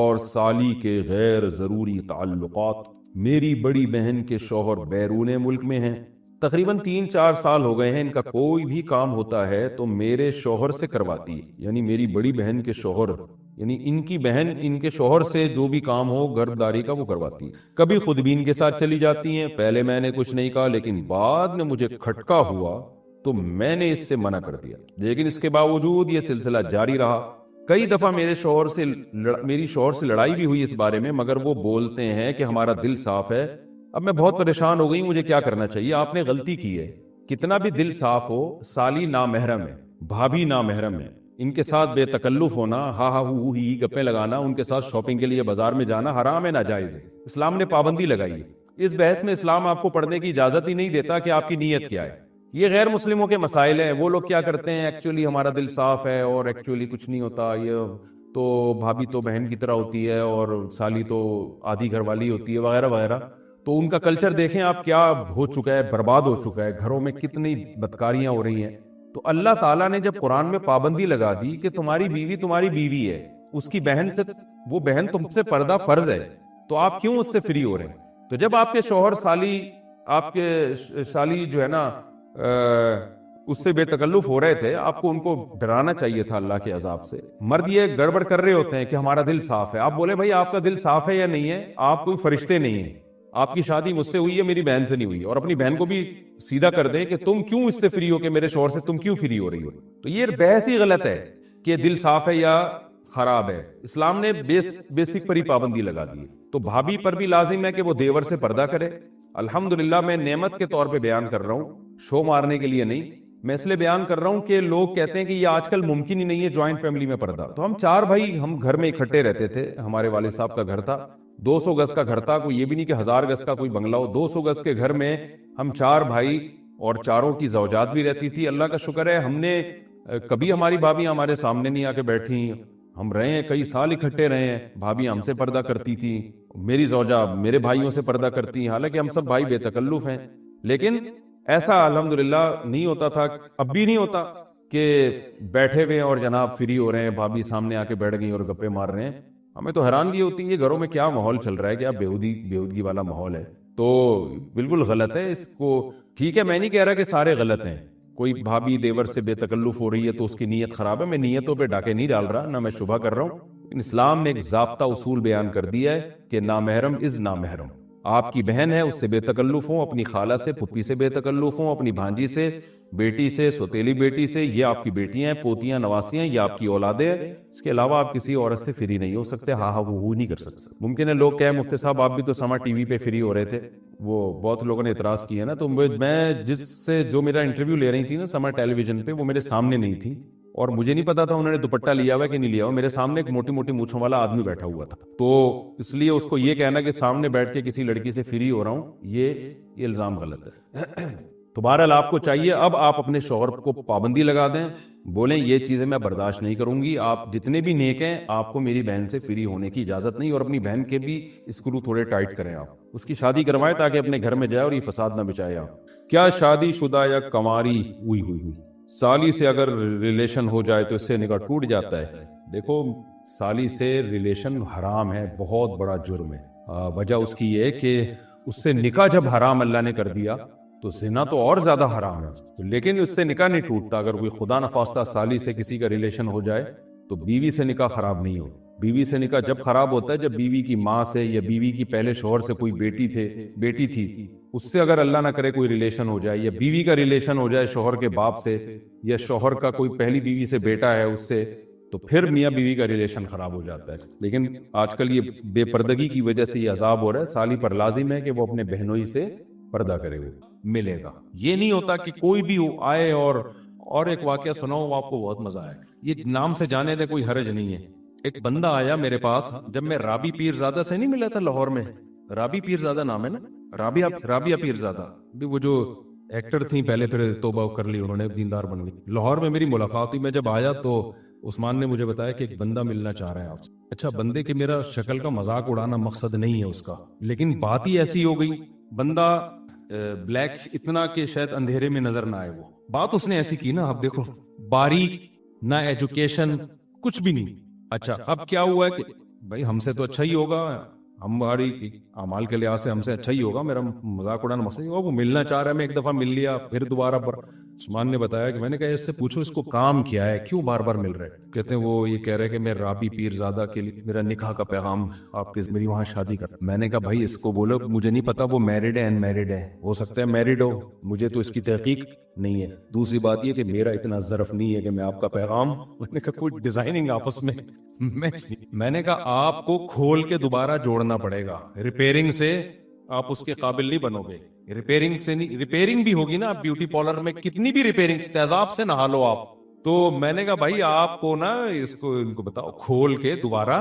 اور سالی کے غیر ضروری تعلقات۔ میری بڑی بہن کے شوہر بیرون ملک میں ہیں، تقریباً 3-4 سال ہو گئے ہیں، ان کا کوئی بھی کام ہوتا ہے تو میرے شوہر سے کرواتی ہے، یعنی میری بڑی بہن کے شوہر، یعنی ان کی بہن ان کے شوہر سے جو بھی کام ہو گھرداری کا وہ کرواتی ہے۔ کبھی خود بھی ان کے ساتھ چلی جاتی ہیں، پہلے میں نے کچھ نہیں کہا لیکن بعد میں مجھے کھٹکا ہوا تو میں نے اس سے منع کر دیا، لیکن اس کے باوجود یہ سلسلہ جاری رہا۔ کئی دفعہ میری شوہر سے لڑائی بھی ہوئی اس بارے میں، مگر وہ بولتے ہیں کہ ہمارا دل صاف ہے۔ اب میں بہت پریشان ہو گئی، مجھے کیا کرنا چاہیے؟ آپ نے غلطی کی ہے، کتنا بھی دل صاف ہو، سالی نامحرم ہے، بھابھی نامحرم ہے، ان کے ساتھ بے تکلف ہونا، ہا ہا ہو ہی گپے لگانا، ان کے ساتھ شاپنگ کے لیے بازار میں جانا حرام ہے، ناجائز ہے، اسلام نے پابندی لگائی ہے۔ اس بحث میں اسلام آپ کو پڑھنے کی اجازت ہی نہیں دیتا کہ آپ کی نیت کیا ہے۔ یہ غیر مسلموں کے مسائل ہیں، وہ لوگ کیا کرتے ہیں، ایکچولی ہمارا دل صاف ہے اور ایکچولی کچھ نہیں ہوتا، یہ تو بھابھی تو بہن کی طرح ہوتی ہے اور سالی تو آدھی گھر والی ہوتی ہے وغیرہ وغیرہ۔ تو ان کا کلچر دیکھیں آپ کیا ہو چکا ہے، برباد ہو چکا ہے، گھروں میں کتنی بدکاریاں ہو رہی ہیں۔ تو اللہ تعالیٰ نے جب قرآن میں پابندی لگا دی کہ تمہاری بیوی ہے، اس کی بہن سے، وہ بہن تم سے پردہ فرض ہے، تو آپ کیوں اس سے فری ہو رہے ہیں؟ تو جب آپ کے شوہر آپ کے سالی جو ہے نا اس سے بے تکلف ہو رہے تھے، آپ کو ان کو ڈرانا چاہیے تھا اللہ کے عذاب سے۔ مرد یہ گڑبڑ کر رہے ہوتے ہیں کہ ہمارا دل صاف ہے، آپ بولے بھائی آپ کا دل صاف ہے یا نہیں ہے؟ آپ کوئی فرشتے نہیں ہیں، آپ کی شادی مجھ سے ہوئی ہے، میری بہن سے نہیں ہوئی، اور اپنی بہن کو بھی سیدھا کر دیں کہ تم کیوں اس سے فری ہو، کہ میرے شوہر سے تم کیوں فری ہو رہی ہو۔ تو یہ بحث ہی غلط ہے کہ دل صاف ہے یا خراب ہے، اسلام نے بیسک پر ہی پابندی لگا دی۔ تو بھابھی پر بھی لازم ہے کہ وہ دیور سے پردہ کرے۔ الحمدللہ میں نعمت کے طور پہ بیان کر رہا ہوں، شو مارنے کے لیے نہیں، میں اس لیے بیان کر رہا ہوں کہ لوگ کہتے ہیں کہ یہ آج کل ممکن ہی نہیں ہے جوائنٹ فیملی میں پردہ۔ تو ہم 4 بھائی ہم گھر میں اکٹھے رہتے تھے، ہمارے والد صاحب کا گھر تھا، 200 گز کا گھر تھا، کوئی یہ بھی نہیں کہ 1000 گز کا کوئی بنگلہ ہو، 200 گز کے گھر میں ہم 4 بھائی اور چاروں کی زوجات بھی رہتی تھی۔ اللہ کا شکر ہے ہم نے کبھی ہماری بھابیاں ہمارے سامنے نہیں آ کے بیٹھی، ہم رہے ہیں کئی سال اکٹھے رہے ہیں، بھابیاں ہم سے پردہ کرتی تھی، میری زوجہ میرے بھائیوں سے پردہ کرتی، حالانکہ ہم سب بھائی بے تکلف ہیں، لیکن ایسا الحمدللہ نہیں ہوتا تھا، اب بھی نہیں ہوتا کہ بیٹھے ہوئے اور جناب فری ہو رہے ہیں، بھابھی سامنے آ کے بیٹھ گئی اور گپے مار رہے ہیں۔ ہمیں تو حیرانگی ہوتی ہے گھروں میں کیا ماحول چل رہا ہے، کیا بےہودگی والا ماحول ہے۔ تو بالکل غلط ہے، اس کو ٹھیک ہے، میں نہیں کہہ رہا کہ سارے غلط ہیں، کوئی بھابھی دیور سے بے تکلف ہو رہی ہے تو اس کی نیت خراب ہے، میں نیتوں پہ ڈاکے نہیں ڈال رہا، نہ میں شبہ کر رہا ہوں، لیکن اسلام نے ایک ضابطہ اصول بیان کر دیا ہے کہ نامحرم از نامحرم۔ آپ کی بہن ہے اس سے بے تکلف ہوں، اپنی خالہ سے پھپھی سے بے تکلف ہوں، اپنی بھانجی سے، بیٹی سے، سوتیلی بیٹی سے، یہ آپ کی بیٹیاں ہیں، پوتیاں، نواسیاں، یہ آپ کی اولادیں ہیں، اس کے علاوہ آپ کسی عورت سے فری نہیں ہو سکتے، ہاں ہاں وہ نہیں کر سکتے۔ ممکن ہے لوگ کہیں مفتی صاحب آپ بھی تو سما ٹی وی پہ فری ہو رہے تھے، وہ بہت لوگوں نے اعتراض کیا نا، تو میں جو میرا انٹرویو لے رہی تھی نا سما ٹیلی ویژن پہ، وہ میرے سامنے نہیں تھی اور مجھے نہیں پتا تھا انہوں نے دوپٹہ لیا ہوا کہ نہیں لیا ہوا، میرے سامنے ایک موٹی موٹی مونچھوں والا آدمی بیٹھا ہوا تھا، تو اس لیے اس کو یہ کہنا کہ سامنے بیٹھ کے کسی لڑکی سے فری ہو رہا ہوں، یہ الزام غلط ہے۔ تو بہرحال آپ کو چاہیے اب آپ اپنے شوہر کو پابندی لگا دیں، بولیں یہ چیزیں میں برداشت نہیں کروں گی، آپ جتنے بھی نیک ہیں آپ کو میری بہن سے فری ہونے کی اجازت نہیں، اور اپنی بہن کے بھی اسکرو تھوڑے ٹائٹ کریں، آپ اس کی شادی کروائیں تاکہ اپنے گھر میں جائے اور یہ فساد نہ بچائے۔ آپ کیا شادی شدہ یا کنواری ہوئی سالی سے اگر ریلیشن ہو جائے تو اس سے نکاح ٹوٹ جاتا ہے؟ دیکھو سالی سے ریلیشن حرام ہے، بہت بڑا جرم ہے، وجہ اس کی یہ کہ اس سے نکاح جب حرام اللہ نے کر دیا تو زنا تو اور زیادہ حرام ہے، لیکن اس سے نکاح نہیں ٹوٹتا۔ اگر کوئی خدا نخواستہ سالی سے کسی کا ریلیشن ہو جائے تو بیوی سے نکاح خراب نہیں ہو، بیوی سے نکاح جب خراب ہوتا ہے جب بیوی کی ماں سے یا بیوی کی پہلے شوہر سے کوئی بیٹی تھی اس سے اگر اللہ نہ کرے کوئی ریلیشن ہو جائے، یا بیوی کا ریلیشن ہو جائے شوہر کے باپ سے، یا شوہر کا کوئی پہلی بیوی سے بیٹا ہے اس سے، تو پھر میاں بیوی کا ریلیشن خراب ہو جاتا ہے۔ لیکن آج کل یہ بے پردگی کی وجہ سے یہ عذاب ہو رہا ہے، سالی پر لازم ہے کہ وہ اپنے بہنوئی سے پردہ کرے، وہ ملے گا۔ یہ نہیں ہوتا کہ کوئی بھی آئے اور ایک واقعہ سناؤں آپ کو، بہت مزہ آئے، یہ نام سے جانے دے کوئی حرج نہیں ہے۔ ایک بندہ آیا میرے پاس جب میں رابی پیرزادہ سے نہیں ملا تھا لاہور میں، رابی پیرزادہ نام ہے نا، رابعہ پیرزادہ، وہ جو ایکٹر تھیں پہلے پھر توبہ کر لی انہوں نے، دیندار بن گئی۔ لاہور میں میری ملاقات ہوئی، میں جب آیا تو عثمان نے مجھے بتایا کہ ایک بندہ ملنا چاہ رہا ہے آپ سے۔ اچھا، بندے کے میرا شکل کا مذاق اڑانا مقصد نہیں ہے اس کا، لیکن بات ہی ایسی ہو گئی، بندہ بلیک اتنا کہ شاید اندھیرے میں نظر نہ آئے، وہ بات اس نے ایسی کی نا، اب دیکھو باریک، نہ ایجوکیشن، کچھ بھی نہیں۔ اچھا اب کیا ہوا ہے کہ بھائی ہم سے تو اچھا ہی ہوگا, ہماری اعمال کے لحاظ سے ہم سے اچھا ہی ہوگا, میرا مذاق اڑانا مقصد نہیں ہوگا. وہ ملنا چاہ رہا ہے, میں ایک دفعہ مل لیا, پھر دوبارہ عثمان نے بتایا کہ میں نے کہا اس سے پوچھو اس کو کام کیا ہے, کیوں بار بار مل رہے ہیں. کہتے ہیں وہ یہ کہہ رہے کہ میں رابی پیر زادہ کے لیے میرا نکاح کا پیغام آپ کے میری وہاں شادی کر. میں نے کہا بھائی اس کو بولو, مجھے نہیں پتا وہ میرڈ ہے ان میرڈ ہے, ہو سکتا ہے میرڈ ہو, مجھے تو اس کی تحقیق نہیں ہے. دوسری بات یہ کہ میرا اتنا ظرف نہیں ہے کہ میں آپ کا پیغام, میں نے کہا کوئی ڈیزائننگ آپس میں نے کہا آپ کو کھول کے دوبارہ جوڑنا پڑے گا, ریپیئرنگ سے آپ اس کے قابل نہیں بنو گے. ریپیئرنگ سے نہیں, ریپیئرنگ بھی ہوگی نا, بیوٹی پارلر میں کتنی بھی ریپیئرنگ, تیزاب سے نہا لو آپ. تو میں نے کہا بھائی آپ کو نا اس کو ان کو بتاؤ کھول کے دوبارہ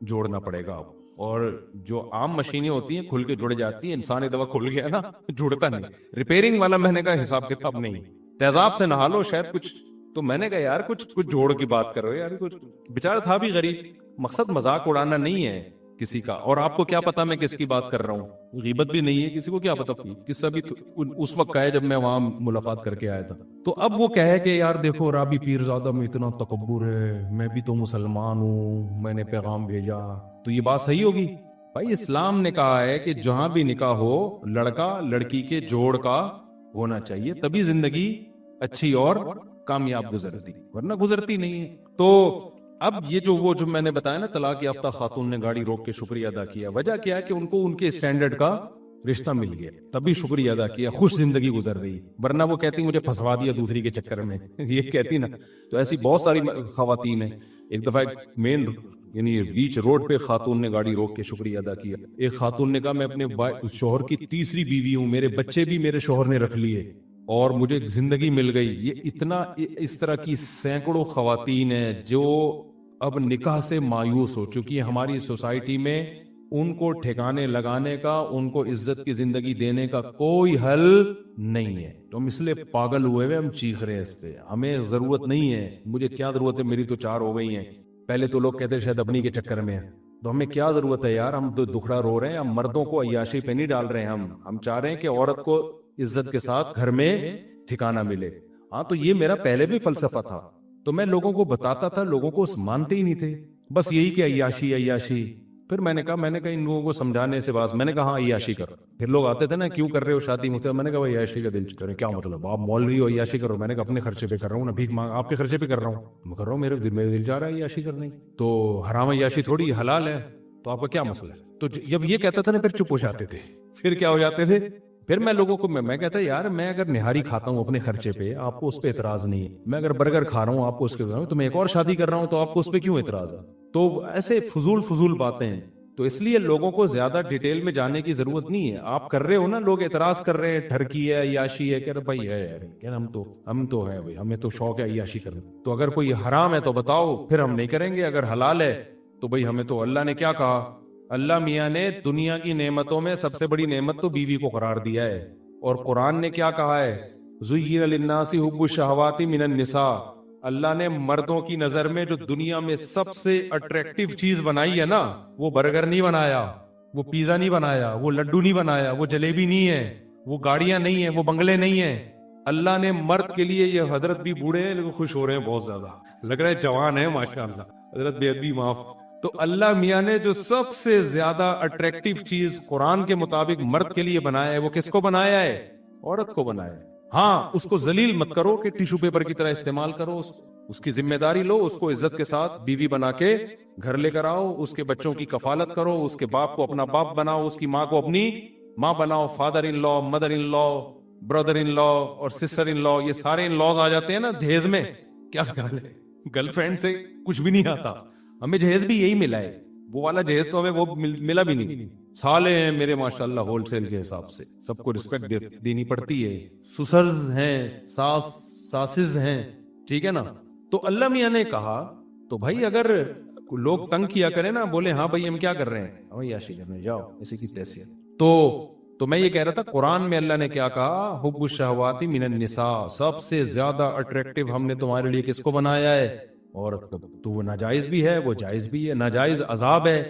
جوڑنا پڑے گا. اور جو عام مشینیں ہوتی ہیں کھل کے جڑ جاتی ہیں, انسانی دوا کھل گیا نا جڑتا نہیں. ریپیئرنگ والا میں نے کہا حساب کتاب نہیں, تیزاب سے نہا لو شاید کچھ. تو میں نے کہا یار کچھ جوڑ کی بات کرو یار, کچھ بیچارہ تھا بھی غریب. مقصد مذاق اڑانا نہیں ہے کسی کا, اور آپ کو کیا پتا میں کس کی بات کر رہا ہوں, غیبت بھی نہیں ہے, کسی کو کیا پتا. قصہ بھی اس وقت کا ہے جب میں وہاں ملاقات کر کے آیا تھا. تو اب وہ کہے کہ یار دیکھو رابی پیر زادہ میں اتنا تکبر ہے, میں بھی تو مسلمان ہوں, میں نے پیغام بھیجا, تو یہ بات صحیح ہوگی؟ بھائی اسلام نے کہا ہے کہ جہاں بھی نکاح ہو لڑکا لڑکی کے جوڑ کا ہونا چاہیے, تبھی زندگی اچھی اور کامیاب گزرتی, ورنہ گزرتی نہیں ہے. تو اب یہ جو میں نے بتایا نا طلاق یافتہ خاتون نے گاڑی روک کے شکریہ ادا کیا, وجہ کیا ہے کہ ان کو ان کے اسٹینڈرڈ کا رشتہ مل گیا, تبھی شکریہ ادا کیا, خوش زندگی گزر گئی. ورنہ وہ کہتی مجھے پھنسوا دیا دوسری کے چکر میں, یہ کہتی نا. تو ایسی بہت ساری خواتین ہیں. ایک دفعہ مین یعنی بیچ روڈ پہ خاتون نے گاڑی روک کے شکریہ ادا کیا. ایک خاتون نے کہا میں اپنے شوہر کی تیسری بیوی ہوں, میرے بچے بھی میرے شوہر نے رکھ لیے اور مجھے زندگی مل گئی. یہ اتنا اس طرح کی سینکڑوں خواتین ہیں جو اب نکاح سے مایوس ہو چکی ہیں. ہماری سوسائٹی میں ان کو ٹھکانے لگانے کا, ان کو عزت کی زندگی دینے کا کوئی حل نہیں ہے. تو ہم اس لیے پاگل ہوئے ہوئے ہم چیخ رہے ہیں اس پہ. ہمیں ضرورت نہیں ہے, مجھے کیا ضرورت ہے, میری تو 4 ہو گئی ہیں. پہلے تو لوگ کہتے شاید اپنی کے چکر میں ہیں, تو ہمیں کیا ضرورت ہے یار, ہم تو دکھڑا رو رہے ہیں. ہم مردوں کو عیاشی پہ نہیں ڈال رہے ہیں, ہم چاہ رہے ہیں کہ عورت کو عزت کے ساتھ گھر میں ٹھکانہ ملے. ہاں تو یہ میرا پہلے بھی فلسفہ تھا, تو میں لوگوں کو بتاتا تھا, لوگوں کو مانتے ہی نہیں تھے, بس یہی کہ عیاشی عیاشی. پھر میں نے کہا ان لوگوں کو سمجھانے سے بات, میں نے کہا ہاں عیاشی کرو. پھر لوگ آتے تھے نا کیوں کر رہے ہو شادی مجھ سے, میں نے کہا عیاشی کا دل کرے, کیا مطلب آپ مولوی ہو عیاشی کرو. میں نے کہا اپنے خرچے پہ کر رہا ہوں نا, بھیک مانگ آپ کے خرچے پہ کر رہا ہوں, میں کر رہا ہوں, میرے دل چاہ رہا ہے عیاشی کرنے. تو حرام عیاشی تھوڑی حلال ہے, تو آپ کا کیا مسئلہ ہے. تو جب یہ کہتا تھا نا پھر چپ ہو جاتے تھے. پھر کیا ہو جاتے تھے, پھر میں لوگوں کو میں کہتا یار میں اگر نہاری کھاتا ہوں اپنے خرچے پہ, آپ کو اس پہ اعتراض نہیں ہے. میں اگر برگر کھا رہا ہوں آپ کو اس کے, تو میں ایک اور شادی کر رہا ہوں تو آپ کو اس پہ کیوں اعتراض ہے. تو ایسے فضول باتیں ہیں. تو اس لیے لوگوں کو زیادہ ڈیٹیل میں جانے کی ضرورت نہیں ہے. آپ کر رہے ہو نا, لوگ اعتراض کر رہے ہیں ٹھرکی ہے عیاشی ہے, کہہ رہے بھائی ہے یار ہم تو ہے بھائی, ہمیں تو شوق ہے عیاشی کرنے. تو اگر کوئی حرام ہے تو بتاؤ, پھر ہم نہیں کریں گے. اگر حلال ہے تو بھائی ہمیں تو اللہ نے کیا کہا, اللہ میاں نے دنیا کی نعمتوں میں سب سے بڑی نعمت تو بیوی کو قرار دیا ہے. اور قرآن نے کیا کہا ہے, زُيِّنَ لِلنَّاسِ حُبُّ الشَّهَوَاتِ مِنَ النِّسَاءِ. اللہ نے مردوں کی نظر میں جو دنیا میں سب سے اٹریکٹیو چیز بنائی ہے نا, وہ برگر نہیں بنایا, وہ پیزا نہیں بنایا, وہ لڈو نہیں بنایا, وہ جلیبی نہیں ہے, وہ گاڑیاں نہیں ہیں, وہ بنگلے نہیں ہیں. اللہ نے مرد کے لیے, یہ حضرت بھی بوڑھے ہیں لیکن خوش ہو رہے ہیں بہت زیادہ, لگ رہا ہے جوان ہے ماشاءاللہ, حضرت بے ادبی معاف. تو اللہ میاں نے جو سب سے زیادہ اٹریکٹیو چیز قرآن کے مطابق مرد کے لیے بنایا ہے, وہ کس کو بنایا ہے, عورت کو بنایا ہے. ہاں اس کو ذلیل مت کرو کہ ٹیشو پیپر کی طرح استعمال کرو, اس کی ذمہ داری لو, اس کو عزت کے ساتھ بیوی بنا کے گھر لے کر آؤ, اس کے بچوں کی کفالت کرو, اس کے باپ کو اپنا باپ بناؤ, اس کی ماں کو اپنی ماں بناؤ. فادر ان لا, مدر ان لا, برادر ان لا اور سسٹر ان لا, یہ سارے ان لاز آ جاتے ہیں نا جہیز میں. کیا خیال ہے, گرل فرینڈ سے کچھ بھی نہیں آتا, ہمیں جہیز بھی یہی ملا ہے. وہ والا جہیز تو ہمیں وہ ملا بھی نہیں. سالے ہیں میرے ماشاءاللہ ہول سیل کے حساب سے, سب کو رسپیکٹ دینی پڑتی ہے. سسرز ہیں, ساسز ہیں, ٹھیک ہے نا. تو اللہ میاں نے کہا تو بھائی اگر لوگ تنگ کیا کریں نا, بولے ہاں بھائی ہم کیا کر رہے ہیں, ہم عیاشی کرنے, جاؤ اسی کی تحصیل. تو میں یہ کہہ رہا تھا قرآن میں اللہ نے کیا کہا, حب الشہوات من النساء, سب سے زیادہ اٹریکٹیو ہم نے تمہارے لیے کس کو بنایا ہے, عورت کو. تو وہ ناجائز بھی ہے, وہ جائز بھی ہے. ناجائز عذاب ہے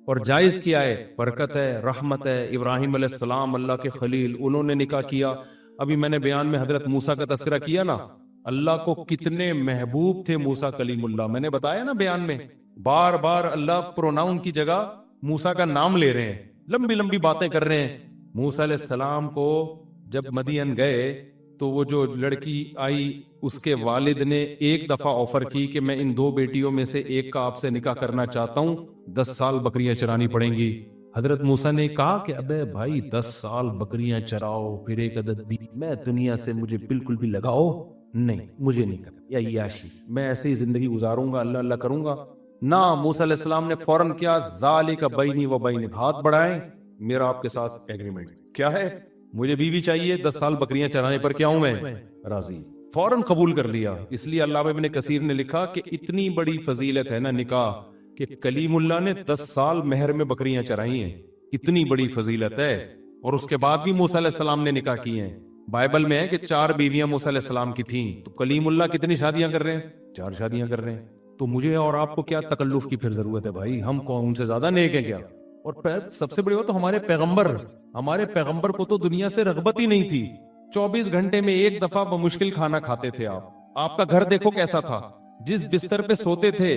اور جائز کیا ہے, برکت ہے, رحمت ہے. ابراہیم علیہ السلام اللہ کے خلیل, انہوں نے نکاح کیا. ابھی میں نے بیان میں حضرت موسیٰ کا تذکرہ کیا نا, اللہ کو کتنے محبوب تھے موسیٰ کلیم اللہ, میں نے بتایا نا بیان میں بار بار اللہ پروناؤن کی جگہ موسیٰ کا نام لے رہے ہیں، لمبی لمبی باتیں کر رہے ہیں. موسیٰ علیہ السلام کو جب مدین گئے تو وہ جو لڑکی آئی اس کے والد نے ایک دفعہ آفر کی کہ میں ان 2 بیٹیوں میں سے ایک کا آپ سے نکاح کرنا چاہتا ہوں، 10 سال بکریاں چرانی پڑیں گی. حضرت موسیٰ نے کہا کہ ابے بھائی 10 سال بکریاں چراؤ پھر ایک عدد دی، میں دنیا سے مجھے بالکل بھی لگاؤ نہیں، مجھے نہیں کرنا یا عیاشی، میں ایسے ہی زندگی گزاروں گا، اللہ اللہ کروں گا. نہ موسیٰ علیہ السلام نے فوراً کیا ذالک بینی و بینک، ہاتھ بڑھائیں، میرا آپ کے ساتھ ایگریمنٹ کیا ہے، مجھے بیوی چاہیے، 10 سال بکریاں چرانے پر کیا ہوں میں راضی. فوراً قبول کر لیا. اس لیے علامہ ابن کثیر نے لکھا کہ اتنی بڑی فضیلت ہے نا نکاح کہ کلیم اللہ نے 10 سال مہر میں بکریاں چرائی ہیں، اتنی بڑی فضیلت ہے. اور اس کے بعد بھی موسیٰ علیہ السلام نے نکاح کیے ہیں. بائبل میں ہے کہ 4 بیویاں موسیٰ علیہ السلام کی تھیں، تو کلیم اللہ کتنی شادیاں کر رہے ہیں؟ 4 شادیاں کر رہے ہیں. تو مجھے اور آپ کو کیا تکلف کی پھر ضرورت ہے بھائی؟ ہم کون ان سے زیادہ نیک ہیں کیا؟ اور سب سے بڑی بات تو ہمارے پیغمبر کو تو دنیا سے رغبت ہی نہیں تھی. 24 گھنٹے میں ایک دفعہ بمشکل کھانا کھاتے تھے. آپ کا گھر دیکھو کیسا تھا، جس بستر پہ سوتے تھے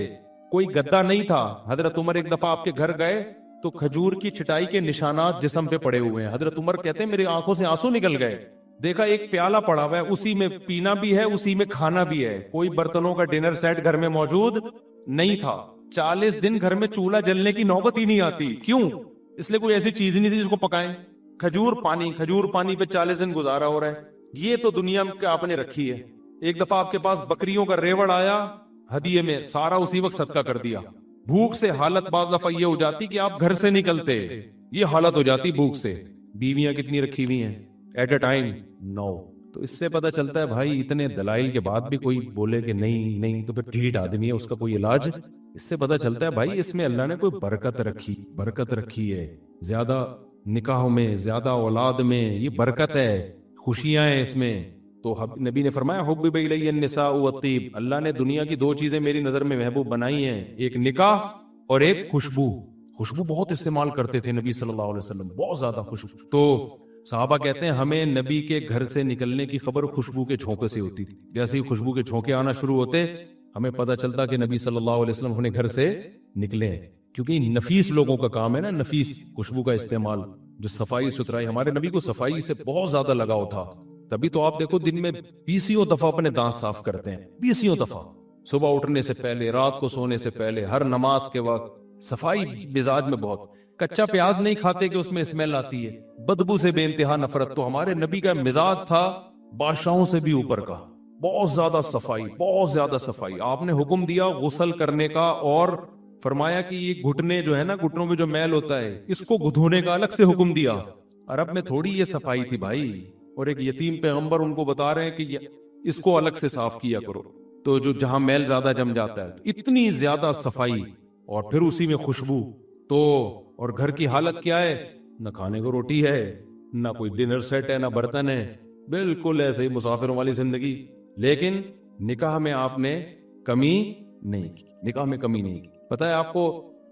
کوئی گدا نہیں تھا. حضرت عمر ایک دفعہ آپ کے گھر گئے تو کھجور کی چٹائی کے نشانات جسم پہ پڑے ہوئے ہیں. حضرت عمر کہتے ہیں میری آنکھوں سے آنسو نکل گئے. دیکھا ایک پیالہ پڑا ہوا ہے، اسی میں پینا بھی ہے، اسی میں کھانا بھی ہے. کوئی برتنوں کا ڈنر سیٹ گھر میں موجود نہیں تھا. 40 دن گھر میں چولہا جلنے کی نوبت ہی نہیں آتی. کیوں؟ اس لیے کوئی ایسی چیز ہی نہیں تھی جس کو پکائیں. کھجور پانی پہ 40 دن گزارا ہو رہا ہے. یہ تو دنیا میں آپ نے رکھی ہے. ایک دفعہ آپ کے پاس بکریوں کا ریوڑ آیا ہدیے میں، سارا اسی وقت صدقہ کر دیا. بھوک سے حالت بعض دفعہ یہ ہو جاتی کہ آپ گھر سے نکلتے، یہ حالت ہو جاتی بھوک سے. بیویاں کتنی رکھی ہوئی ہیں ایٹ اے ٹائم؟ 9. تو اس سے پتہ چلتا ہے بھائی اتنے دلائل کے بعد بھی کوئی بولے کہ نہیں تو پھر ڈھیٹ آدمی ہے، اس کا کوئی علاج. اس سے پتہ چلتا ہے بھائی اس میں اللہ نے کوئی برکت رکھی ہے. زیادہ نکاحوں میں، زیادہ اولاد میں یہ برکت ہے، خوشیاں ہیں اس میں. تو نبی نے فرمایا حبب الی النساء والطیب، اللہ نے دنیا کی 2 چیزیں میری نظر میں محبوب بنائی ہیں، ایک نکاح اور ایک خوشبو بہت استعمال کرتے تھے نبی صلی اللہ علیہ وسلم، بہت زیادہ خوشبو. تو صحابہ کہتے ہیں ہمیں نبی کے گھر سے نکلنے کی خبر خوشبو کے جھونکے سے ہوتی تھی. جیسے ہی خوشبو کے جھونکے آنا شروع ہوتے ہمیں پتہ چلتا کہ نبی صلی اللہ علیہ وسلم اپنے گھر سے نکلے ہیں. کیونکہ نفیس لوگوں کا کام ہے نا، نفیس خوشبو کا استعمال، جو صفائی ستھرائی. ہمارے نبی کو صفائی سے بہت زیادہ لگاؤ تھا. تبھی تو آپ دیکھو دن میں 20 دفعہ اپنے دانت صاف کرتے ہیں، 20 دفعہ، صبح اٹھنے سے پہلے، رات کو سونے سے پہلے، ہر نماز کے وقت. صفائی مزاج میں بہت. کچا پیاز نہیں کھاتے کہ اس میں اسمیل آتی ہے، بدبو سے بے انتہا نفرت. تو ہمارے نبی کا مزاج تھا بادشاہوں سے بھی اوپر کا، بہت زیادہ صفائی. آپ نے حکم دیا غسل کرنے کا، اور فرمایا کہ یہ گھٹنے جو ہے نا، گھٹنوں میں جو میل ہوتا ہے اس کو دھونے کا الگ سے حکم دیا. عرب میں تھوڑی یہ صفائی تھی بھائی. اور ایک یتیم پیغمبر ان کو بتا رہے ہیں کہ اس کو الگ سے صاف کیا کرو. تو جو جہاں میل زیادہ جم جاتا ہے، اتنی زیادہ صفائی، اور پھر اسی میں خوشبو. تو اور گھر کی حالت کیا ہے؟ نہ کھانے کو روٹی ہے، نہ کوئی ڈنر سیٹ ہے، نہ برتن ہے، بالکل ایسے ہی مسافروں والی زندگی. لیکن نکاح میں آپ نے کمی نہیں کی. پتہ ہے آپ کو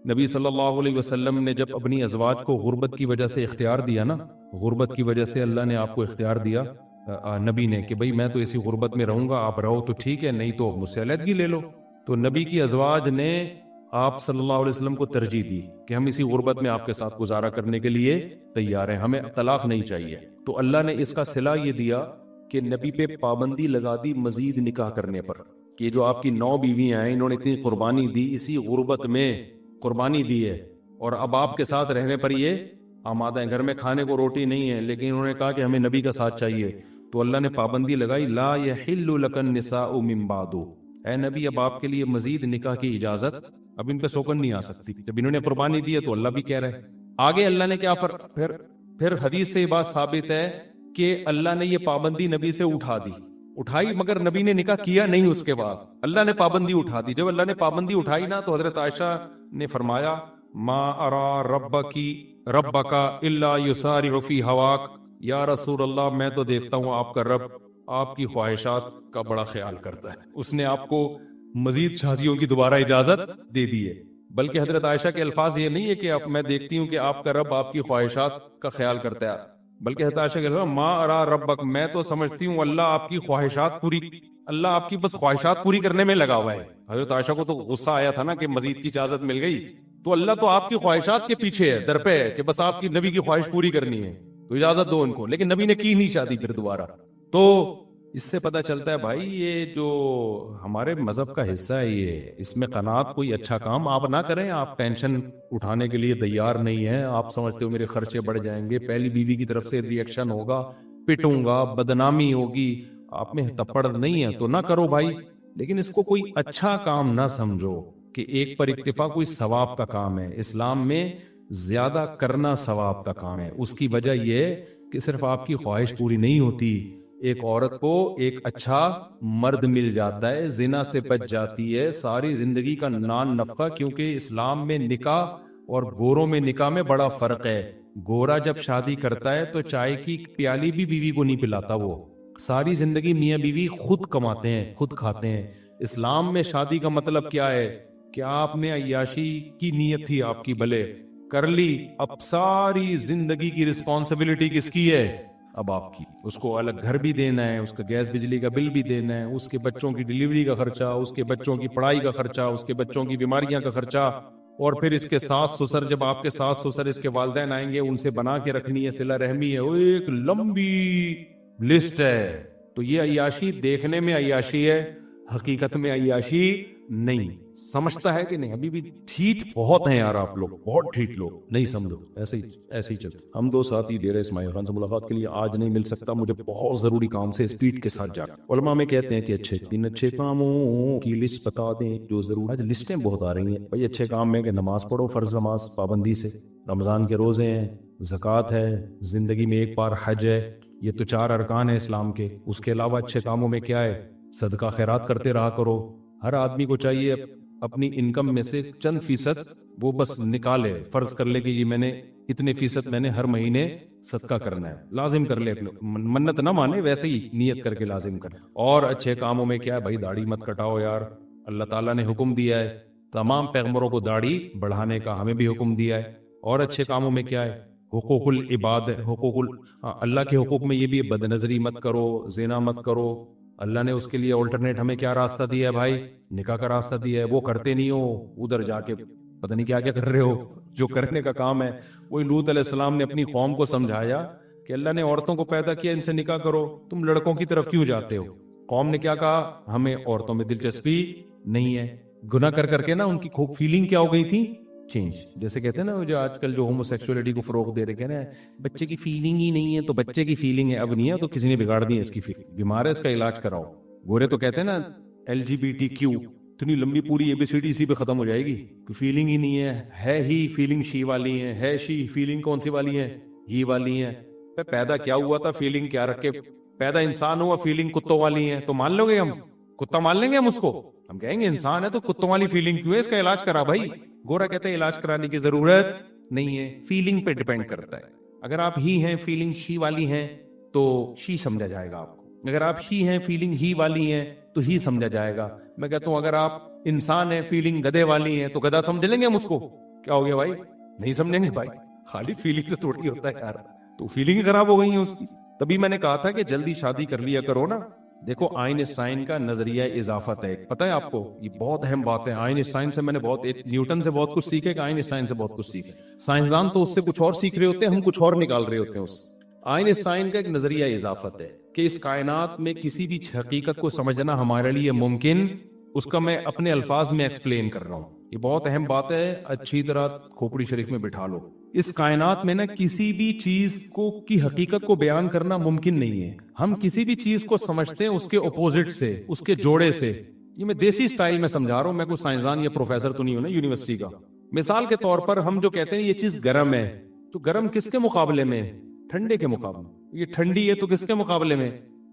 نبی صلی اللہ علیہ وسلم نے جب اپنی ازواج کو غربت کی وجہ سے اختیار دیا نا، غربت کی وجہ سے اللہ نے آپ کو اختیار دیا نبی نے کہ بھئی میں تو اسی غربت میں رہوں گا، آپ رہو تو ٹھیک ہے، نہیں تو مجھ سے علیحدگی لے لو. تو نبی کی ازواج نے آپ صلی اللہ علیہ وسلم کو ترجیح دی کہ ہم اسی غربت میں آپ کے ساتھ گزارا کرنے کے لیے تیار ہیں، ہمیں طلاق نہیں چاہیے. تو اللہ نے اس کا صلہ یہ دیا کہ نبی پہ پابندی لگا دی مزید نکاح کرنے پر، کہ جو آپ کی 9 بیویاں ہیں انہوں نے اتنی قربانی دی، اسی غربت میں قربانی دی ہے، اور اب آپ کے ساتھ رہنے پر یہ آمادہ ہیں. گھر میں کھانے کو روٹی نہیں ہے، لیکن انہوں نے کہا کہ ہمیں نبی کا ساتھ چاہیے. تو اللہ نے پابندی لگائی لا یحل لک النساء من بعد، اے نبی اب آپ کے لیے مزید نکاح کی اجازت، اب ان پہ سوکن نہیں آ سکتی. جب انہوں نے قربانی دی ہے تو اللہ بھی کہہ رہے. آگے اللہ نے کیا پھر حدیث سے یہ بات ثابت ہے کہ اللہ نے یہ پابندی نبی سے اٹھائی، مگر نبی نے نکاح کیا نہیں. اس کے بعد اللہ نے پابندی اٹھا دی. جب اللہ نے پابندی اٹھائی نا تو حضرت عائشہ نے فرمایا ما ارا ربک الا یسارع فی ہواک، یا رسول اللہ میں تو دیکھتا ہوں آپ کا رب آپ کی خواہشات کا بڑا خیال کرتا ہے، اس نے آپ کو مزید شادیوں کی دوبارہ اجازت دے دی ہے. بلکہ حضرت عائشہ کے الفاظ یہ نہیں ہے کہ میں دیکھتی ہوں کہ آپ کا رب آپ کی خواہشات کا خیال کرتا ہے، بلکہ حضرت عائشہ کہتے ہیں ما ارا ربک، میں تو سمجھتی ہوں اللہ آپ کی خواہشات پوری، اللہ آپ کی بس خواہشات پوری کرنے میں لگا ہوا ہے. حضرت عائشہ کو تو غصہ آیا تھا نا کہ مزید کی اجازت مل گئی، تو اللہ تو آپ کی خواہشات کے پیچھے ہے، در پہ ہے کہ بس آپ کی نبی کی خواہش پوری کرنی ہے تو اجازت دو ان کو. لیکن نبی نے کی نہیں شادی پھر دوبارہ. تو اس سے پتہ چلتا ہے بھائی یہ جو ہمارے مذہب کا حصہ ہے یہ، اس میں قناعت کوئی اچھا کام آپ نہ کریں. آپ ٹینشن اٹھانے کے لیے تیار نہیں ہیں، آپ سمجھتے ہو میرے خرچے بڑھ جائیں گے، پہلی بیوی کی طرف سے ریئیکشن ہوگا، پٹوں گا، بدنامی ہوگی، آپ میں تپڑ نہیں ہے تو نہ کرو بھائی. لیکن اس کو کوئی اچھا کام نہ سمجھو کہ ایک پر اکتفا کوئی ثواب کا کام ہے. اسلام میں زیادہ کرنا ثواب کا کام ہے. اس کی وجہ یہ ہے کہ صرف آپ کی خواہش پوری نہیں ہوتی، ایک عورت کو ایک اچھا مرد مل جاتا ہے، زنا سے بچ جاتی ہے، ساری زندگی کا نان نفقہ. کیونکہ اسلام میں نکاح اور گوروں میں نکاح میں بڑا فرق ہے. گورا جب شادی کرتا ہے تو چائے کی پیالی بھی بیوی کو نہیں پلاتا، وہ ساری زندگی میاں بیوی خود کماتے ہیں، خود کھاتے ہیں. اسلام میں شادی کا مطلب کیا ہے کہ آپ نے عیاشی کی نیت تھی آپ کی، بھلے کر لی، اب ساری زندگی کی رسپانسبلٹی کس کی ہے؟ اب آپ کی. اس کو الگ گھر بھی دینا ہے، اس کا گیس بجلی کا بل بھی دینا ہے، اس کے بچوں کی ڈلیوری کا خرچہ، اس کے بچوں کی پڑھائی کا خرچہ، اس کے بچوں کی بیماریاں کا خرچہ، اور پھر اس کے ساس سسر، جب آپ کے ساس سسر اس کے والدین آئیں گے ان سے بنا کے رکھنی ہے، صلہ رحمی ہے، وہ ایک لمبی لسٹ ہے. تو یہ عیاشی دیکھنے میں عیاشی ہے، حقیقت میں عیاشی نہیں. سمجھتا ہے کہ نہیں؟ ابھی بھی ٹھیٹ بہت ہیں یار آپ لوگ، بہت ٹھیٹ لوگ. نہیں سمجھو، ایسے ہی چل. ہم دو ساتھی ڈیرہ اسماعیل خان سے ملاقات کے لیے آج نہیں مل سکتا، مجھے بہت ضروری کام سے اسپیڈ کے ساتھ جا. علماء میں کہتے ہیں کہ اچھے کاموں کی لسٹ بتا دیں جو ضرور. آج لسٹیں بہت آ رہی ہیں بھائی اچھے کام میں، کہ نماز پڑھو، فرض نماز پابندی سے، رمضان کے روزے ہیں، زکوٰۃ ہے، زندگی میں ایک بار حج ہے. یہ تو 4 ارکان ہیں اسلام کے. اس کے علاوہ اچھے کاموں میں کیا ہے؟ صدقہ خیرات کرتے رہا کرو. ہر آدمی کو چاہیے اپنی انکم میں سے چند فیصد وہ بس نکالے، فرض کر لے کہ یہ میں نے اتنے فیصد میں نے ہر مہینے صدقہ کرنا ہے، لازم کر لے. منت نہ مانے، ویسے ہی نیت کر کے لازم کر. اور اچھے کاموں میں کیا ہے بھائی؟ داڑھی مت کٹاؤ یار، اللہ تعالیٰ نے حکم دیا ہے. تمام پیغمبروں کو داڑھی بڑھانے کا ہمیں بھی حکم دیا ہے. اور اچھے کاموں میں کیا ہے؟ حقوق العباد، اللہ کے حقوق میں یہ بھی بد نظری مت کرو، زنا مت کرو. اللہ نے اس کے لیے الٹرنیٹ ہمیں کیا راستہ دیا ہے بھائی؟ نکاح کا راستہ دیا ہے. وہ کرتے نہیں ہو، ادھر جا کے پتہ نہیں کیا کیا کر رہے ہو. جو کرنے کا کام ہے وہی لوط علیہ السلام نے اپنی قوم کو سمجھایا کہ اللہ نے عورتوں کو پیدا کیا، ان سے نکاح کرو، تم لڑکوں کی طرف کیوں جاتے ہو؟ قوم نے کیا کہا؟ ہمیں عورتوں میں دلچسپی نہیں ہے. گناہ کر کر کے نا ان کی خوب فیلنگ کیا ہو گئی تھی؟ چینج. جیسے کہتے ہیں نا جو آج کل جو ہومو سیکسولیٹی کو فروغ دے رہے ہیں، بچے کی فیلنگ ہی نہیں ہے، تو بچے کی فیلنگ ہے اب نہیں ہے تو کسی نے بگاڑ دی ہے اس کی فیلنگ. بیمار ہے، اس کا علاج کراؤ. گورے تو کہتے ہیں نا LGBTQ، اتنی لمبی پوری ABCD اسی پہ ختم ہو جائے گی. فیلنگ ہی نہیں ہے ہی فیلنگ شی والی ہے شی فیلنگ کون سی والی ہے؟ ہی والی ہے. پیدا کیا ہوا تھا؟ فیلنگ کیا رکھ کے پیدا انسان ہوا، فیلنگ کتوں والی ہے. تو مان لو گے ہم؟ کتا مان لیں گے ہم اس کو؟ ہم کہیں گے انسان ہے تو کتوں والی فیلنگ کیوں ہے؟ اس کا علاج کرا بھائی. گورا کہتے ہیں علاج کرانے کی ضرورت نہیں ہے، فیلنگ پہ ڈیپینڈ کرتا ہے. اگر آپ ہی ہیں فیلنگ شی والی ہیں تو شی سمجھا جائے گا آپ کو. اگر آپ شی ہیں فیلنگ ہی والی ہیں تو ہی سمجھا جائے گا. میں کہتا ہوں اگر آپ انسان ہیں فیلنگ گدھے والی ہیں تو گدھا سمجھ لیں گے ہم اس کو. کیا ہو گیا بھائی؟ نہیں سمجھیں گے بھائی. خالی فیلنگ سے تھوڑی ہوتا ہے یار. تو فیلنگ خراب ہو گئی ہیں اس کی. تبھی میں نے کہا تھا کہ جلدی شادی کر لیا کرو نا. دیکھو آئنسٹائن کا نظریہ اضافت ہے، پتہ ہے آپ کو؟ یہ بہت اہم بات ہے. آئنسٹائن سے میں نے نیوٹن سے بہت کچھ سیکھے، کہ آئنسٹائن سے بہت کچھ سیکھے. سائنسدان تو اس سے کچھ اور سیکھ رہے ہوتے ہیں، ہم کچھ اور نکال رہے ہوتے ہیں اس. آئنسٹائن کا ایک نظریہ اضافت ہے کہ اس کائنات میں کسی بھی حقیقت کو سمجھنا ہمارے لیے ممکن، اس کا میں اپنے الفاظ میں ایکسپلین کر رہا ہوں. یہ بہت اہم بات ہے، اچھی طرح کھوپڑی شریف میں بٹھا لو. اس کائنات میں نا کسی بھی چیز کو کی حقیقت کو بیان کرنا ممکن نہیں ہے. ہم کسی بھی چیز کو سمجھتے ہیں اس کے اپوزٹ سے، اس کے جوڑے سے. یہ میں دیسی سٹائل میں سمجھا رہا ہوں، میں کوئی سائنسدان یا پروفیسر تو نہیں ہوں نا یونیورسٹی کا. مثال کے طور پر ہم جو کہتے ہیں یہ چیز گرم ہے، تو گرم کس کے مقابلے میں؟ ٹھنڈے کے مقابلے. یہ ٹھنڈی ہے تو کس کے مقابلے میں؟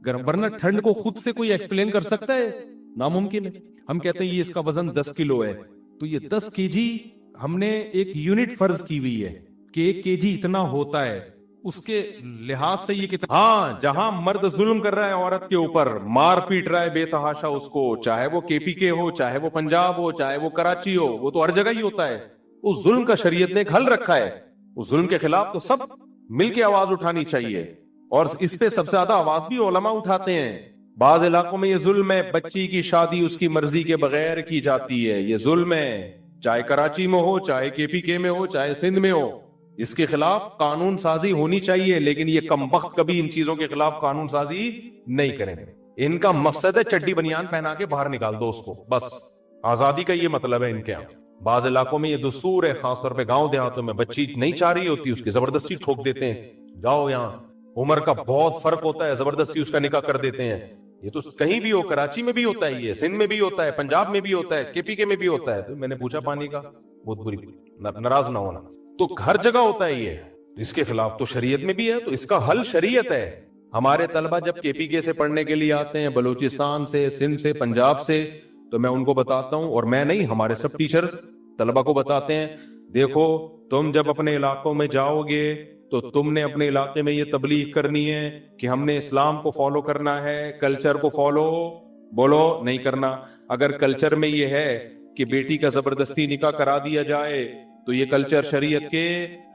گرم. ورنہ ٹھنڈ کو خود سے کوئی ایکسپلین کر سکتا ہے؟ ناممکن ہے. ہم کہتے ہیں یہ اس کا وزن 10 کلو ہے، تو یہ 10 kg ہم نے ایک یونٹ فرض کی ہوئی ہے کہ 1 kg اتنا ہوتا ہے. اس کے لحاظ سے یہ کتنا، ہاں جہاں مرد ظلم کر رہا ہے عورت کے اوپر، مار پیٹ رہا ہے بے تحاشا اس کو، چاہے وہ KPK ہو، چاہے وہ پنجاب ہو، چاہے وہ کراچی ہو، وہ تو ہر جگہ ہی ہوتا ہے. اس ظلم کا شریعت نے ایک حل رکھا ہے. اس ظلم کے خلاف تو سب مل کے آواز اٹھانی چاہیے, اور اس پہ سب سے زیادہ آواز بھی علماء اٹھاتے ہیں. بعض علاقوں میں یہ ظلم ہے, بچی کی شادی اس کی مرضی کے بغیر کی جاتی ہے, یہ ظلم ہے, چاہے کراچی میں ہو, چاہے KPK میں ہو, چاہے سندھ میں ہو. اس کے خلاف قانون سازی ہونی چاہیے, لیکن یہ کمبخت کبھی ان چیزوں کے خلاف قانون سازی نہیں کریں گے. ان کا مقصد ہے چڈی بنیان پہنا کے باہر نکال دو اس کو, بس آزادی کا یہ مطلب ہے ان کے یہاں. بعض علاقوں میں یہ دستور ہے, خاص طور پہ گاؤں دیہاتوں میں, بچی نہیں چاہ رہی ہوتی اس کی زبردستی ٹھوک دیتے ہیں, جاؤ یہاں. عمر کا بہت فرق ہوتا ہے, زبردستی اس کا نکاح کر دیتے ہیں. یہ تو کہیں بھی ہو, کراچی میں بھی ہوتا ہے, یہ سندھ میں بھی ہوتا ہے, پنجاب میں بھی ہوتا ہے, KPK میں بھی ہوتا ہے. تو میں نے پوچھا پانی کا, بہت بری, ناراض نہ ہونا, تو ہر جگہ ہوتا ہے یہ. اس کے خلاف تو شریعت میں بھی ہے, تو اس کا حل شریعت ہے. ہمارے طلبہ جب KPK سے پڑھنے کے لیے آتے ہیں, بلوچستان سے, سندھ سے, پنجاب سے, تو میں ان کو بتاتا ہوں, اور میں نہیں, ہمارے سب ٹیچرز طلبہ کو بتاتے ہیں, دیکھو تم جب اپنے علاقوں میں جاؤ گے تو تم نے اپنے علاقے میں یہ تبلیغ کرنی ہے کہ ہم نے اسلام کو فالو کرنا ہے, کلچر کو فالو بولو نہیں کرنا. اگر کلچر میں یہ ہے کہ بیٹی کا زبردستی نکاح کرا دیا جائے تو یہ کلچر شریعت کے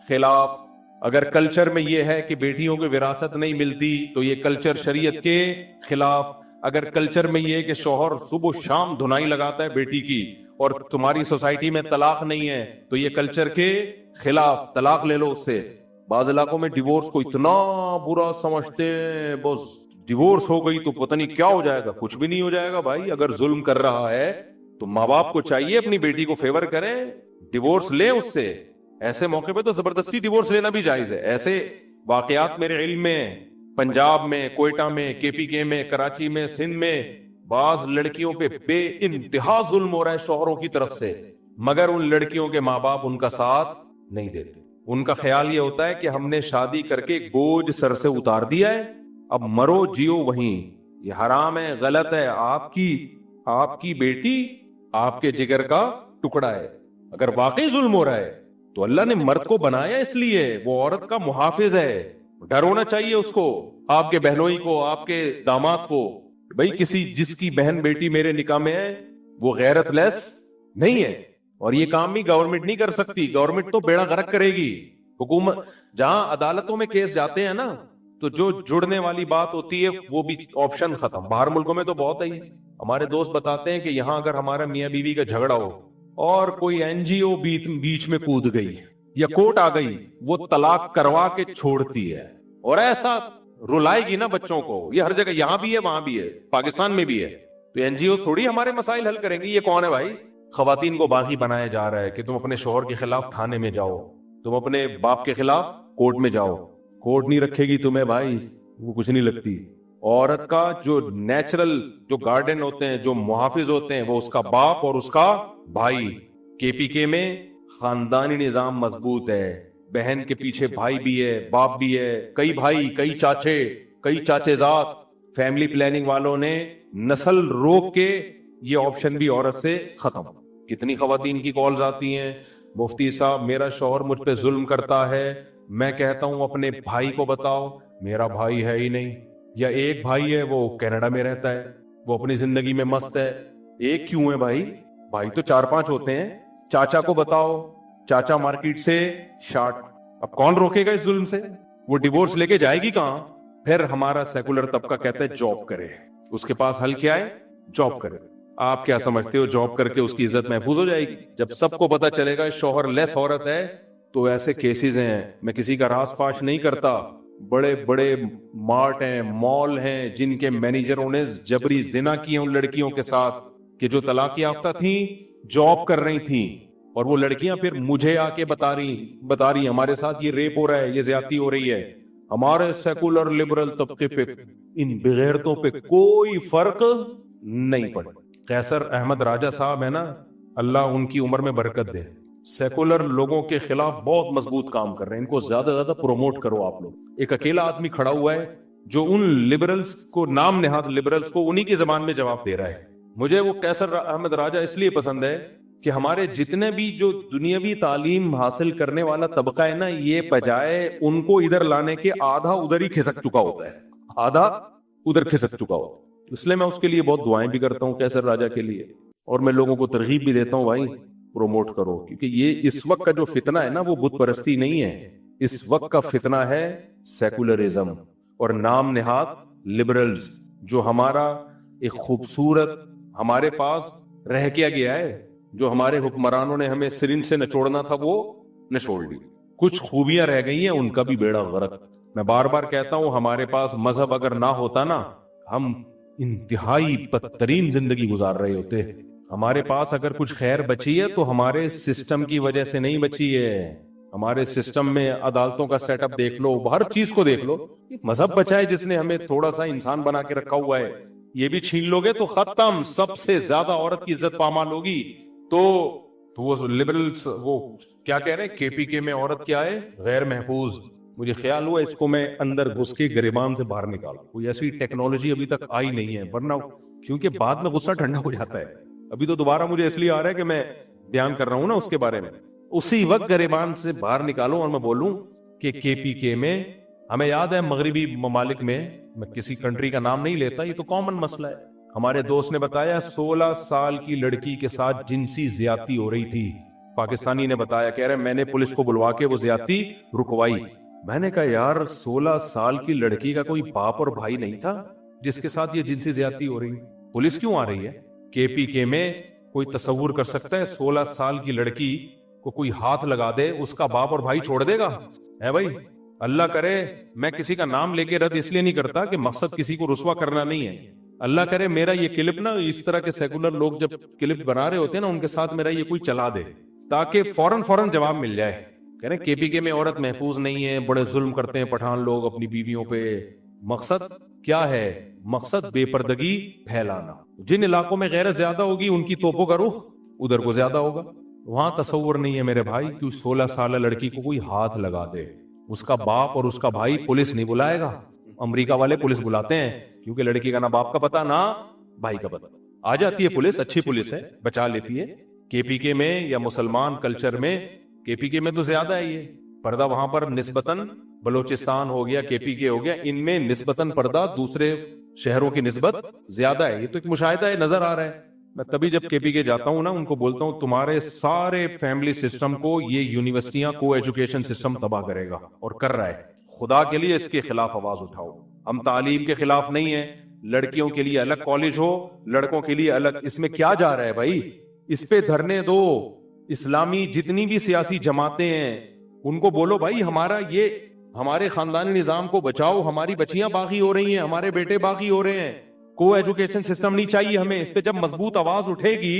خلاف. اگر کلچر میں یہ ہے کہ بیٹیوں کو وراثت نہیں ملتی تو یہ کلچر شریعت کے خلاف. اگر کلچر میں یہ ہے کہ شوہر صبح شام دھنائی لگاتا ہے بیٹی کی اور تمہاری سوسائٹی میں طلاق نہیں ہے تو یہ کلچر کے خلاف, طلاق لے لو اس سے. بعض علاقوں میں ڈیورس کو اتنا برا سمجھتے ہیں, بس ڈیورس ہو گئی تو پتہ نہیں کیا ہو جائے گا. کچھ بھی نہیں ہو جائے گا بھائی. اگر ظلم کر رہا ہے تو ماں باپ کو چاہیے اپنی بیٹی کو فیور کریں, ڈیورس لیں اس سے. ایسے موقع پہ تو زبردستی ڈیورس لینا بھی جائز ہے. ایسے واقعات میرے علم میں پنجاب میں, کوئٹہ میں, KPK میں, کراچی میں, سندھ میں بعض لڑکیوں پہ بے انتہا ظلم ہو رہا ہے شوہروں کی طرف سے, مگر ان لڑکیوں کے ماں باپ ان کا ساتھ نہیں دیتے. ان کا خیال یہ ہوتا ہے کہ ہم نے شادی کر کے بوجھ سر سے اتار دیا ہے, اب مرو جیو وہیں. یہ حرام ہے, غلط ہے. آپ کی بیٹی آپ کے جگر کا ٹکڑا ہے. اگر واقعی ظلم ہو رہا ہے تو اللہ نے مرد کو بنایا اس لیے, وہ عورت کا محافظ ہے. ڈر ہونا چاہیے اس کو, آپ کے بہنوئی کو, آپ کے داماد کو. بھائی کسی جس کی بہن بیٹی میرے نکاح میں ہے وہ غیرت لیس نہیں ہے, اور یہ کام بھی گورنمنٹ نہیں کر سکتی. گورنمنٹ تو بیڑا غرق کرے گی. حکومت جہاں عدالتوں میں کیس جاتے ہیں نا, تو جو جڑنے والی بات ہوتی ہے وہ بھی آپشن ختم. باہر ملکوں میں تو بہت ہے. ہمارے دوست بتاتے ہیں کہ یہاں اگر ہمارا میاں بیوی کا جھگڑا ہو اور کوئی NGO بیچ میں کود گئی یا کورٹ آ گئی, وہ طلاق کروا کے چھوڑتی ہے, اور ایسا رلائے گی نا بچوں کو. یہ ہر جگہ, یہاں بھی ہے, وہاں بھی ہے, پاکستان میں بھی ہے. تو NGO تھوڑی ہمارے مسائل حل کریں گے. یہ کون ہے بھائی؟ خواتین کو باغی بنایا جا رہا ہے کہ تم اپنے شوہر کے خلاف تھانے میں جاؤ, تم اپنے باپ کے خلاف کورٹ میں جاؤ. کورٹ نہیں رکھے گی تمہیں بھائی, وہ کچھ نہیں لگتی. عورت کا جو نیچرل جو گارڈین ہوتے ہیں, جو محافظ ہوتے ہیں, وہ اس کا باپ اور اس کا بھائی. KPK میں خاندانی نظام مضبوط ہے. بہن کے پیچھے بھائی بھی ہے, باپ بھی ہے, کئی بھائی, کئی چاچے زاد. فیملی پلاننگ والوں نے نسل روک کے یہ آپشن بھی عورت سے ختم. کتنی خواتین کی کالز آتی ہیں, مفتی صاحب میرا شوہر مجھ پہ ظلم کرتا ہے. میں کہتا ہوں اپنے بھائی کو بتاؤ. میرا بھائی ہے ہی نہیں, یا ایک بھائی ہے وہ کینیڈا میں رہتا ہے, وہ اپنی زندگی میں مست ہے. ایک کیوں ہے بھائی؟ بھائی تو 4-5 ہوتے ہیں. چاچا کو بتاؤ, چاچا مارکیٹ سے شارٹ. اب کون روکے گا اس ظلم سے؟ وہ ڈیورس لے کے جائے گی کہاں؟ پھر ہمارا سیکولر طبقہ کہتا ہے جاب کرے. اس کے پاس حل کیا ہے؟ جاب کرے. آپ کیا سمجھتے ہو جاب کر کے اس کی عزت محفوظ ہو جائے گی؟ جب سب کو پتا چلے گا شوہر لیس عورت ہے, تو ایسے کیسز ہیں. میں کسی کا راز فاش نہیں کرتا. بڑے بڑے مارٹ ہیں, مال ہیں, جن کے مینیجروں نے جبری زنا کیے ان لڑکیوں کے ساتھ کہ جو طلاق یافتہ تھیں, جاب کر رہی تھیں, اور وہ لڑکیاں پھر مجھے آ کے بتا رہی ہمارے ساتھ یہ ریپ ہو رہا ہے, یہ زیادتی ہو رہی ہے. ہمارے سیکولر لبرل طبقے پہ ان بغیرتوں پہ کوئی فرق نہیں پڑے. قیصر احمد راجہ صاحب ہے نا, اللہ ان کی عمر میں برکت دے, سیکولر لوگوں کے خلاف بہت مضبوط کام کر رہے ہیں. ان کو زیادہ زیادہ پروموٹ کرو آپ لوگ. ایک اکیلا آدمی کھڑا ہوا ہے جو ان لبرلز کو, نام نہاد لبرلز کو, انہی کی زبان میں جواب دے رہا ہے. مجھے وہ قیصر احمد راجہ اس لیے پسند ہے کہ ہمارے جتنے بھی جو دنیاوی تعلیم حاصل کرنے والا طبقہ ہے نا, یہ بجائے ان کو ادھر لانے کے آدھا ادھر ہی کھسک چکا ہوتا ہے, آدھا ادھر کھسک چکا ہوتا ہے. اس لیے میں اس کے لیے بہت دعائیں بھی کرتا ہوں قیصر راجہ کے لیے, اور میں لوگوں کو ترغیب بھی دیتا ہوں بھائی پروموٹ کرو, کیونکہ یہ اس وقت کا جو فتنہ ہے نا وہ بت پرستی نہیں ہے. اس وقت کا فتنہ ہے سیکولرزم اور نام نہاد لبرلز، جو ہمارا ایک خوبصورت ہمارے پاس رہ کیا گیا ہے، جو ہمارے حکمرانوں نے ہمیں سرنج سے نچوڑنا تھا وہ نچوڑ لی، کچھ خوبیاں رہ گئی ہیں ان کا بھی بیڑا غرق۔ میں بار بار کہتا ہوں ہمارے پاس مذہب اگر نہ ہوتا نا، ہم انتہائی بدترین زندگی گزار رہے ہوتے۔ ہمارے پاس اگر کچھ خیر بچی ہے تو ہمارے سسٹم کی وجہ سے نہیں بچی ہے۔ ہمارے سسٹم میں عدالتوں کا سیٹ اپ دیکھ لو، ہر چیز کو دیکھ لو، مذہب بچا ہے جس نے ہمیں تھوڑا سا انسان بنا کے رکھا ہوا ہے۔ یہ بھی چھین لو گے تو ختم، سب سے زیادہ عورت کی عزت پامال ہوگی۔ تو وہ لبرلز وہ کیا کہہ رہے ہیں، کے پی کے میں عورت کیا ہے، غیر محفوظ۔ مجھے خیال ہوا اس کو میں اندر گھس کے گریبان سے باہر نکالوں، کوئی ایسی ٹیکنالوجی ابھی تک آئی نہیں ہے، ورنہ کیونکہ بعد میں غصہ ٹھنڈا ہو جاتا ہے۔ ابھی تو دوبارہ مجھے اس لیے آ رہا ہے کہ میں بیان کر رہا ہوں نا اس کے بارے میں، اسی وقت گریبان سے باہر نکالوں اور میں بولوں کہ کے پی کے میں ہمیں یاد ہے مغربی ممالک میں کسی کنٹری کا نام نہیں لیتا، یہ تو کامن مسئلہ ہے۔ ہمارے دوست نے بتایا 16 سال کی لڑکی کے ساتھ جنسی زیادتی ہو رہی تھی، پاکستانی نے بتایا، کہہ رہے میں نے پولیس کو بلوا کے وہ زیادتی رکوائی۔ میں نے کہا یار 16 سال کی لڑکی کا کوئی باپ اور بھائی نہیں تھا جس کے ساتھ یہ جنسی زیادتی ہو رہی، پولیس کیوں آ رہی ہے؟ کے پی کے میں کوئی تصور کر سکتا ہے 16 سال کی لڑکی کو کوئی ہاتھ لگا دے، اس کا باپ اور بھائی چھوڑ دے گا؟ ہے بھائی، اللہ کرے، میں کسی کا نام لے کے رد اس لیے نہیں کرتا کہ مقصد کسی کو رسوا کرنا نہیں ہے، اللہ کرے میرا یہ کلپ نا اس طرح کے سیکولر لوگ جب کلپ بنا رہے ہوتے ہیں نا ان کے ساتھ میرا یہ کوئی چلا دے تاکہ فوراً جواب مل جائے۔ کہہ رہے کے پی کے میں عورت محفوظ نہیں ہے، بڑے ظلم کرتے ہیں پٹھان لوگ اپنی بیویوں پہ۔ مقصد کیا ہے؟ مقصد بے پردگی پھیلانا۔ جن علاقوں میں غیرت زیادہ ہوگی ان کی توپوں کا رخ ادھر کو زیادہ ہوگا۔ وہاں تصور نہیں ہے میرے بھائی کہ 16 سالہ لڑکی کو کوئی ہاتھ لگا دے، اس کا باپ اور اس کا بھائی پولیس نہیں بلائے گا۔ امریکہ والے پولیس بلاتے ہیں کیونکہ لڑکی کا نہ باپ کا پتہ نہ بھائی کا پتہ، آ جاتی ہے پولیس، اچھی پولیس ہے، بچا لیتی ہے۔ کے پی کے میں یا مسلمان کلچر میں، کے پی کے میں تو زیادہ ہے یہ پردہ، وہاں پر نسبتاً بلوچستان ہو گیا، کے پی کے ہو گیا، ان میں نسبتاً پردہ دوسرے شہروں کی نسبت زیادہ ہے۔ یہ تو ایک مشاہدہ ہے، نظر آ رہا ہے۔ میں تبھی جب کے پی کے جاتا ہوں نا ان کو بولتا ہوں تمہارے سارے فیملی سسٹم کو یہ یونیورسٹیاں کو ایجوکیشن سسٹم تباہ کرے گا، اور کر رہا ہے۔ خدا کے لیے اس کے خلاف آواز اٹھاؤ۔ ہم تعلیم کے خلاف نہیں ہیں، لڑکیوں کے لیے الگ کالج ہو، لڑکوں کے لیے الگ، اس میں کیا جا رہا ہے بھائی؟ اس پہ دھرنے دو۔ اسلامی جتنی بھی سیاسی جماعتیں ہیں ان کو بولو بھائی ہمارا یہ ہمارے خاندانی نظام کو بچاؤ، ہماری بچیاں باغی ہو رہی ہیں، ہمارے بیٹے باغی ہو رہے ہیں، کو ایجوکیشن سسٹم نہیں چاہیے ہمیں۔ اس پہ جب مضبوط آواز اٹھے گی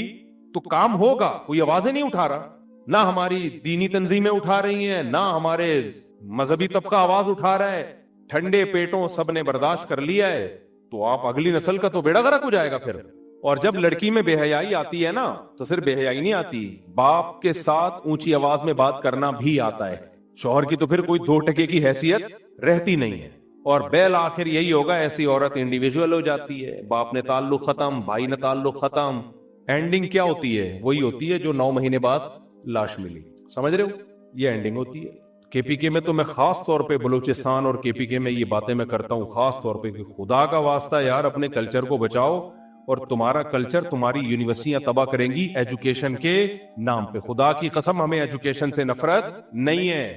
تو کام ہوگا۔ کوئی آوازیں نہیں اٹھا رہا، نہ ہماری دینی تنظیمیں اٹھا رہی ہیں، نہ ہمارے مذہبی طبقہ آواز اٹھا رہا ہے، ٹھنڈے پیٹوں سب نے برداشت کر لیا ہے، تو آپ اگلی نسل کا تو بیڑا غرق ہو جائے گا پھر۔ اور جب لڑکی میں بے حیائی آتی ہے نا تو صرف بے حیائی نہیں آتی، باپ کے ساتھ اونچی آواز میں بات کرنا بھی آتا ہے۔ شوہر کی تو پھر کوئی 2 ٹکے کی حیثیت رہتی نہیں ہے، اور بالآخر یہی ہوگا، ایسی عورت انڈیویجول ہو جاتی ہے، باپ نے تعلق ختم، بھائی نے تعلق ختم۔ اینڈنگ کیا ہوتی ہے؟ وہی ہوتی ہے جو 9 مہینے بعد لاش ملی، سمجھ رہے ہو؟ یہ اینڈنگ ہوتی ہے۔ کے پی کے میں تو میں خاص طور پہ بلوچستان اور کے پی کے میں یہ باتیں میں کرتا ہوں خاص طور پہ کہ خدا کا واسطہ یار اپنے کلچر کو بچاؤ، اور تمہارا کلچر تمہاری یونیورسٹیاں تباہ کریں گی ایجوکیشن کے نام پہ۔ خدا کی قسم ہمیں ایجوکیشن سے نفرت نہیں ہے،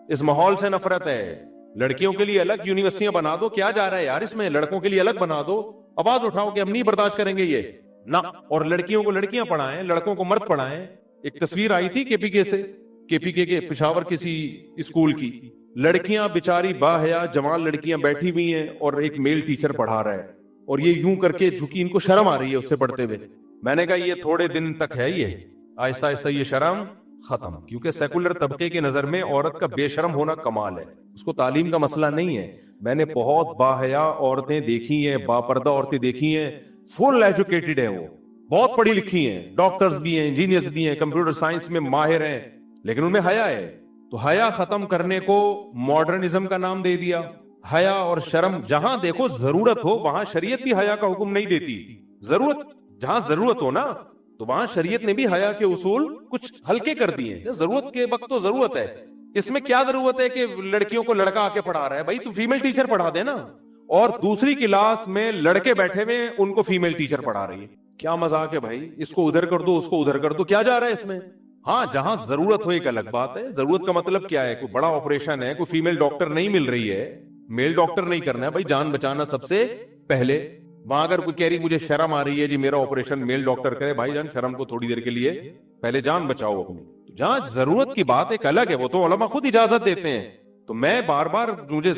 اس ماحول سے نفرت ہے۔ لڑکیوں کے لیے الگ یونیورسٹیاں بنا دو، کیا جا رہا ہے یار اس میں؟ لڑکوں کے لیے الگ بنا دو، آواز اٹھاؤ کہ ہم نہیں برداشت کریں گے یہ نہ، اور لڑکیوں کو لڑکیاں پڑھائیں، لڑکوں کو مرد پڑھائیں۔ ایک تصویر آئی تھی کے پی کے سے، کے پی کے پشاور کسی اسکول کی، لڑکیاں بیچاری باحیا جوان لڑکیاں بیٹھی ہوئی ہیں اور ایک میل ٹیچر پڑھا رہا ہے، اور یہ یوں کر کے جھکی، ان کو شرم آ رہی ہے اس سے پڑھتے ہوئے۔ میں نے کہا یہ تھوڑے دن تک ہے، یہ آہستہ آہستہ یہ شرم ختم، کیونکہ سیکولر طبقے کی نظر میں عورت کا بے شرم ہونا کمال ہے، اس کو تعلیم کا مسئلہ نہیں ہے۔ میں نے بہت باحیا عورتیں دیکھی ہیں، باپردہ عورتیں دیکھی ہیں، فل ایجوکیٹڈ ہیں، وہ بہت پڑھی لکھی ہیں، ڈاکٹرز بھی ہیں، انجینئرز بھی ہیں، کمپیوٹر سائنس میں ماہر ہیں، لیکن ان میں حیا ہے۔ تو حیا ختم کرنے کو ماڈرنزم کا نام دے دیا۔ حیا اور شرم جہاں دیکھو ضرورت ہو وہاں شریعت بھی حیا کا حکم نہیں دیتی، ضرورت جہاں ضرورت ہو نا تو وہاں شریعت نے بھی حیا کے اصول کچھ ہلکے کر دیے۔ ضرورت کے وقت تو ضرورت ہے، اس میں کیا ضرورت ہے کہ لڑکیوں کو لڑکا آ کے پڑھا رہا ہے؟ بھائی تو فیمیل ٹیچر پڑھا دے نا، اور دوسری کلاس میں لڑکے بیٹھے ہوئے ان کو فیمیل ٹیچر پڑھا رہی ہے، کیا مذاق ہے بھائی؟ اس کو ادھر کر دو، اس کو ادھر کر دو، کیا جا رہا ہے اس میں؟ ہاں جہاں ضرورت ہو ایک الگ بات ہے. ضرورت کا مطلب کیا ہے؟ کوئی بڑا آپریشن ہے, کوئی فیمیل ڈاکٹر نہیں مل رہی ہے, میل ڈاکٹر نہیں کرنا ہے بھائی, جان بچانا سب سے پہلے. وہاں اگر کوئی کہہ رہی مجھے شرم آ رہی ہے جی میرا آپریشن میل ڈاکٹر کرے, بھائی جان شرم کو تھوڑی دیر کے لیے پہلے جان بچاؤ اپنی. جہاں ضرورت کی بات ایک الگ ہے, وہ تو علماء خود اجازت دیتے ہیں. تو میں بار بار مجھے